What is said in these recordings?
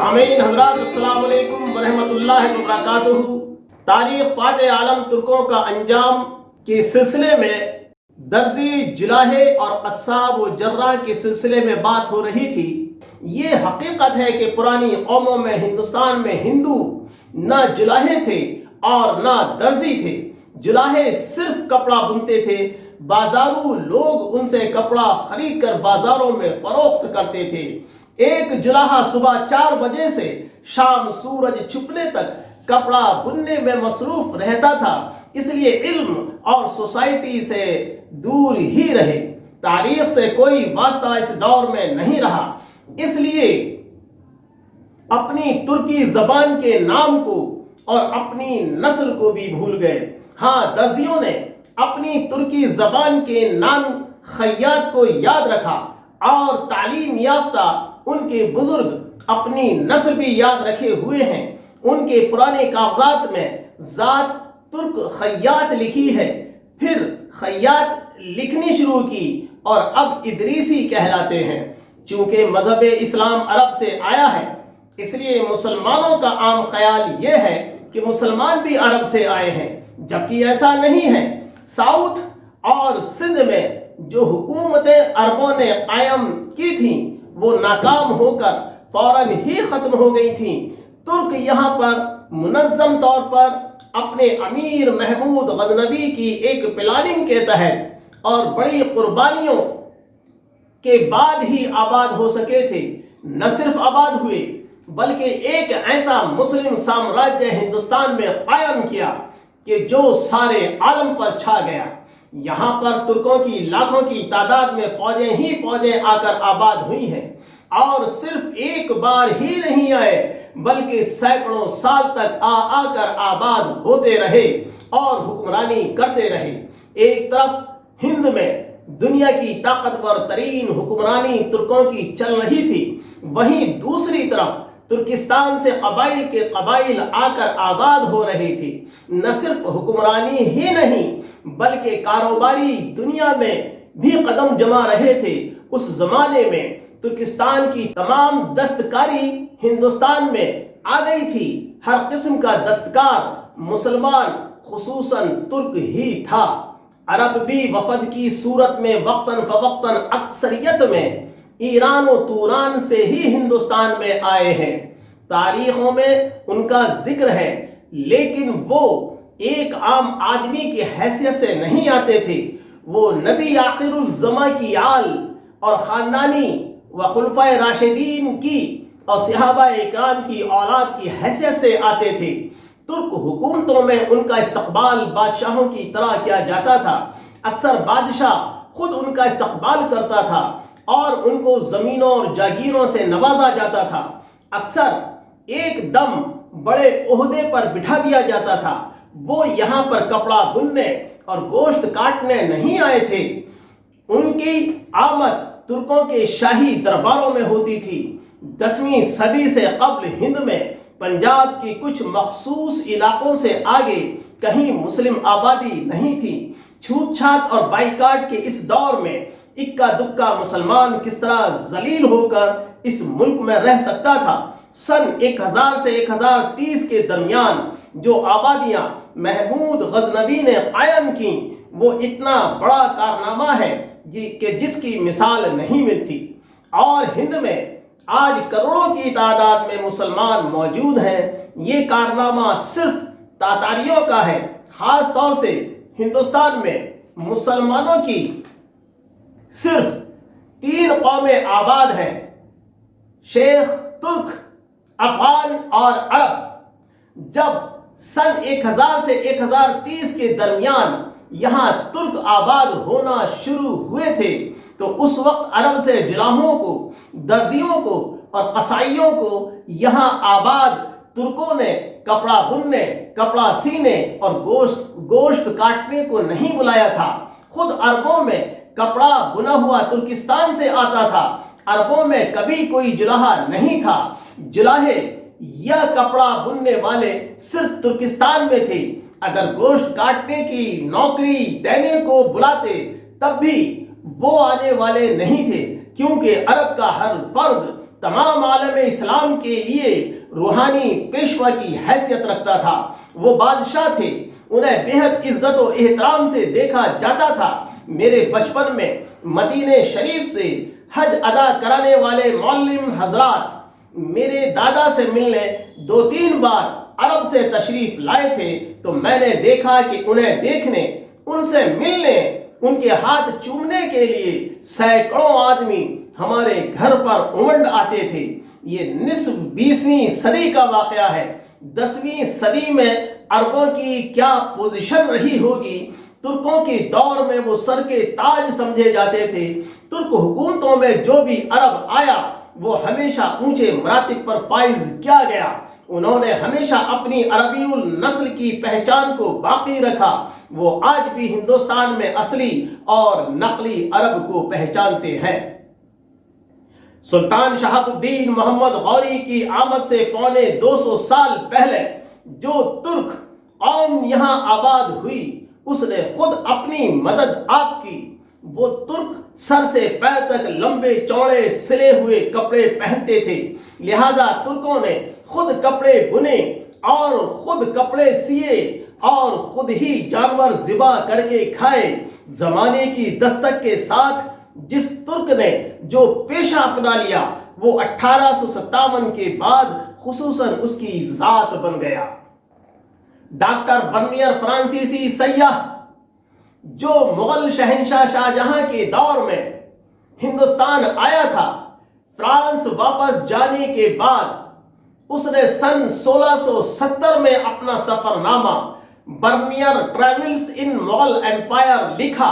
सामीन हजरात अस्सलाम वालेकुम वरहमतुल्लाहि वबरकातुहू। तारीख फातह आलम तुर्कों का अंजाम के सिलसिले में दर्जी जुलाहे और अस्साब व जर्राह के सिलसिले में बात हो रही थी। ये हकीकत है कि पुरानी कौमों में हिंदुस्तान में हिंदू न जुलाहे थे और न दर्जी थे। जुलाहे सिर्फ कपड़ा बुनते थे, बाजारू लोग उनसे कपड़ा खरीद कर बाजारों में फरोख्त करते थे। एक जुलाहा सुबह 4 बजे से शाम सूरज छुपने तक कपड़ा बुनने में मसरूफ रहता था, इसलिए इल्म और सोसाइटी से दूर ही रहे। तारीख से कोई वास्ता इस दौर में नहीं रहा, इसलिए अपनी तुर्की जबान के नाम को और अपनी नस्ल को भी भूल गए। हाँ, दर्जियों ने अपनी तुर्की जबान के नाम खैयात को याद रखा और तालीम याफ्ता उनके बुजुर्ग अपनी नस्ल भी याद रखे हुए हैं। उनके पुराने कागजात में जात तुर्क खैयात लिखी है, फिर खैयात लिखनी शुरू की और अब इदरीसी कहलाते हैं। चूंकि मजहब इस्लाम अरब से आया है, इसलिए मुसलमानों का आम ख्याल यह है कि मुसलमान भी अरब से आए हैं, जबकि ऐसा नहीं है। साउथ और सिंध में जो हुकूमतें अरबों ने कायम की थी वो नाकाम होकर फौरन ही खत्म हो गई थी। तुर्क यहाँ पर मुनज़्ज़म तौर पर अपने अमीर महमूद गजनवी की एक प्लानिंग के तहत और बड़ी कुर्बानियों के बाद ही आबाद हो सके थे। न सिर्फ आबाद हुए बल्कि एक ऐसा मुस्लिम साम्राज्य हिंदुस्तान में कायम किया कि जो सारे आलम पर छा गया। यहाँ पर तुर्कों की लाखों की तादाद में फौजें ही फौजें आकर आबाद हुई हैं, और सिर्फ एक बार ही नहीं आए बल्कि सैकड़ों साल तक आकर आबाद होते रहे और हुक्मरानी करते रहे। एक तरफ हिंद में दुनिया की ताकतवर तरीन हुक्मरानी तुर्कों की चल रही थी, वहीं दूसरी तरफ तुर्किस्तान से कबाइल के कबाइल आकर आबाद हो रहे थे। न सिर्फ हुक्मरानी ही नहीं बल्कि कारोबारी दुनिया में भी कदम जमा रहे थे। उस जमाने में तुर्किस्तान की तमाम दस्तकारी हिंदुस्तान में आ गई थी। हर किस्म का दस्तकार मुसलमान खुसूसन तुर्क ही था। अरब भी वफद की सूरत में वक्तन फवक्तन अक्सरियत में ईरान और तुरान से ही हिंदुस्तान में आए हैं। तारीखों में उनका जिक्र है, लेकिन वो एक आम आदमी की हैसियत से नहीं आते थे। वो नबी आखिरुज़्ज़मा की आल और ख़ानदानी व खुलफ़ाए राशिदीन की और सहाबा इकराम की औलाद की हैसियत से आते थे। तुर्क हुकूमतों में उनका इस्तकबाल बादशाहों की तरह किया जाता था। अक्सर बादशाह खुद उनका इस्तकबाल करता था और उनको ज़मीनों और जागीरों से नवाजा जाता था। अक्सर एकदम बड़े ओहदे पर बिठा दिया जाता था। वो यहाँ पर कपड़ा बुनने और गोश्त काटने नहीं आए थे। उनकी आमद तुर्कों के शाही दरबारों में होती थी। 10वीं सदी से कब्ल हिंद में पंजाब की कुछ मखसूस इलाकों से आगे कहीं मुस्लिम आबादी नहीं थी। छूत छात और बाइकाट के इस दौर में इक्का दुक्का मुसलमान किस तरह जलील होकर इस मुल्क में रह सकता था। सन 1000 से 1030 के दरमियान जो आबादियां महमूद गजनवी ने कायम की, वो इतना बड़ा कारनामा है कि जिसकी मिसाल नहीं मिलती। और हिंद में आज करोड़ों की तादाद में मुसलमान मौजूद हैं। ये कारनामा सिर्फ तातारियों का है। खास तौर से हिंदुस्तान में मुसलमानों की सिर्फ 3 कौमें आबाद हैं, शेख, तुर्क, अफगान और अरब। जब सन 1000 से 1030 के दरमियान यहाँ तुर्क आबाद होना शुरू हुए थे, तो उस वक्त अरब से जुलाहों को, दर्जियों को और कसाईयों को यहाँ आबाद तुर्कों ने कपड़ा बुनने, कपड़ा सीने और गोश्त काटने को नहीं बुलाया था। खुद अरबों में कपड़ा बुना हुआ तुर्किस्तान से आता था। अरबों में कभी कोई जुलाहा नहीं था। जुलाहे या कपड़ा बुनने वाले सिर्फ तुर्किस्तान में थे। अगर गोश्त काटने की नौकरी देने को बुलाते तब भी वो आने वाले नहीं थे, क्योंकि अरब का हर फर्द तमाम आलम इस्लाम के लिए रूहानी पेशवा की हैसियत रखता था। वो बादशाह थे, उन्हें बेहद इज्जत और एहतराम से देखा जाता था। मेरे बचपन में मदीने शरीफ से हज अदा कराने वाले मौलम हजरात मेरे दादा से मिलने 2-3 बार अरब से तशरीफ लाए थे, तो मैंने देखा कि उन्हें देखने, उनसे मिलने, उनके हाथ चूमने के लिए सैकड़ों आदमी हमारे घर पर उमड़ आते थे। ये निस्फ 20वीं सदी का वाकया है। 10वीं सदी में अरबों की क्या पोजीशन रही होगी। तुर्कों के दौर में वो सर के ताज समझे जाते थे। तुर्क हुकूमतों में जो भी अरब आया वो हमेशा ऊंचे मरातिब पर फाइज किया गया। उन्होंने हमेशा अपनी अरबीउल नस्ल की पहचान को बाकी रखा। वो आज भी हिंदुस्तान में असली और नकली अरब को पहचानते हैं। सुल्तान शहाबुद्दीन मोहम्मद गौरी की आमद से पौने 200 साल पहले जो तुर्क कौम यहाँ आबाद हुई, उसने खुद अपनी मदद आप की। वो तुर्क सर से पैर तक लंबे चौड़े सिले हुए कपड़े पहनते थे, लिहाजा तुर्कों ने खुद कपड़े बुने और खुद कपड़े सिए और खुद ही जानवर ज़िबा करके खाए। जमाने की दस्तक के साथ जिस तुर्क ने जो पेशा अपना लिया वो 1857 के बाद खुसूसन उसकी जात बन गया। डॉक्टर बर्नियर फ्रांसीसी सयाह जो मुगल शहंशाह शाहजहां के दौर में हिंदुस्तान आया था, फ्रांस वापस जाने के बाद उसने सन 1670 में अपना सफरनामा Bernier travels in Mughal empire लिखा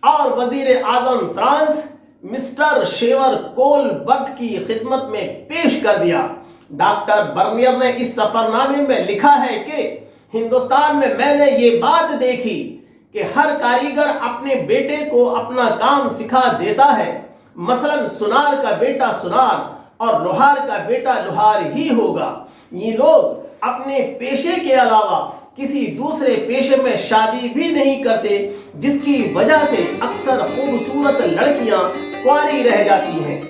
और वजीर आजम फ्रांस मिस्टर शेवर कोल बट की खिदमत में पेश कर दिया। डॉक्टर बर्नियर ने इस सफरनामे में लिखा है कि हिंदुस्तान में मैंने ये बात देखी कि हर कारीगर अपने बेटे को अपना काम सिखा देता है। मसलन सुनार का बेटा सुनार और लोहार का बेटा लोहार ही होगा। ये लोग अपने पेशे के अलावा किसी दूसरे पेशे में शादी भी नहीं करते, जिसकी वजह से अक्सर खूबसूरत लड़कियां कुंवारी रह जाती हैं।